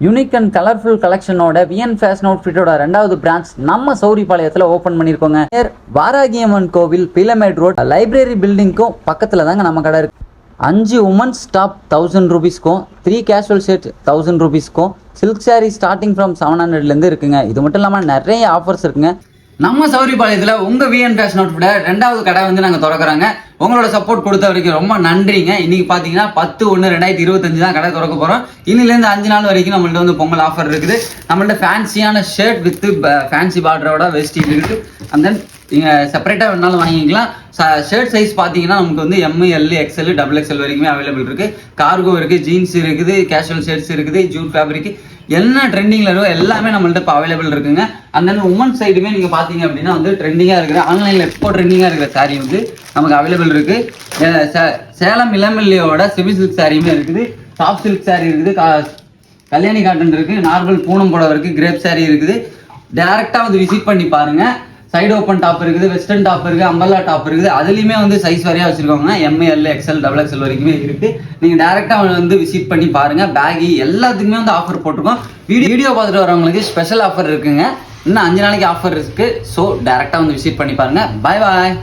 Unique and colourful கலெக்ஷனோட விஎன் ஃபேஷன் அவுட்ஃபிட்டோட ரெண்டாவது பிரான்ச் நம்ம சௌரிபாளையத்தில் ஓப்பன் பண்ணியிருக்கோங்க. வாராகியம்மன் கோவில் பிலமேட் ரோட் லைப்ரரி பில்டிங்க்கும் பக்கத்தில் தாங்க நம்ம கடை இருக்கு. 5 உமன்ஸ் டாப் 1000 ரூபீஸ்க்கும் 3 கேஷுவல் ஷர்ட் 1000 ரூபீஸ்க்கும் சில்க் சாரீ ஸ்டார்டிங் ஃப்ரம் 700லேருந்து இருக்குங்க. இது மட்டும் இல்லாமல் நிறைய ஆஃபர்ஸ் இருக்குங்க. நம்ம சௌரிபாளையத்தில் உங்கள் விஎன் ஃபேஷன் அவுட்ஃபிட்டை ரெண்டாவது கடை வந்து நாங்கள் திறக்கிறோங்க. உங்களோட சப்போர்ட் கொடுத்த வரைக்கும் ரொம்ப நன்றிங்க. இன்னைக்கு பார்த்தீங்கன்னா 10/1/2025 தான் கடை திறக்க போகிறோம். இன்னிலேருந்து 5 நாள் வரைக்கும் நம்மள்ட்ட வந்து பொங்கல் ஆஃபர் இருக்குது. நம்மள்ட்ட ஃபேன்சியான ஷர்ட் வித் ஃபேன்சி பார்டரோட வெஸ்டி இருக்குது. அண்ட் தென் நீங்கள் செப்பரேட்டாக வேணாலும் வாங்கிக்கலாம். ஷர்ட் சைஸ் பார்த்தீங்கன்னா நமக்கு வந்து ML XL XXL வரைக்குமே அவைலபிள் இருக்குது. கார்கோ இருக்குது, ஜீன்ஸ் இருக்குது, கேஷுவல் ஷர்ட்ஸ் இருக்குது, ஜூட் ஃபேப்ரிக் என்ன ட்ரெண்டிங்கில் இருக்கோ எல்லாமே நம்மள்ட்ட இப்போ அவைலபிள் இருக்குங்க. அண்ட் தென் உமன் சைடுமே நீங்கள் பார்த்தீங்க அப்படின்னா வந்து ட்ரெண்டிங்காக இருக்கிற ஆன்லைனில் எப்போ ட்ரெண்டிங்காக இருக்கிற சாரீ வந்து நமக்கு அவைலபிள் இருக்குது. சேலம் இளமல்லியோட செமி சில்க் சாரியுமே இருக்குது, சாஃப்ட் சில்க் சாரீ இருக்குது, கல்யாணி காட்டன் இருக்குது, நார்மல் பூனம் புடவை இருக்குது, கிரேப் சாரீ இருக்குது. டேரெக்டாக வந்து விசிட் பண்ணி பாருங்கள். சைடு ஓப்பன் டாப் இருக்குது, வெஸ்டர்ன் டாப் இருக்குது, அம்பல்லா டாப் இருக்குது. அதுலேயுமே வந்து சைஸ் வரையாக வச்சுருக்காங்க. ML XL XXL வரைக்குமே இருக்குது. நீங்கள் டேரெக்டாக வந்து விசிட் பண்ணி பாருங்கள். பேகி எல்லாத்துக்குமே வந்து ஆஃபர் போட்டிருக்கோம். வீடியோ பார்த்துட்டு வரவங்களுக்கு ஸ்பெஷல் ஆஃபர் இருக்குங்க. இன்னும் 5 நாளைக்கு ஆஃபர் இருக்குது. ஸோ டேரெக்டாக வந்து விசிட் பண்ணி பாருங்கள். பாய் பாய்.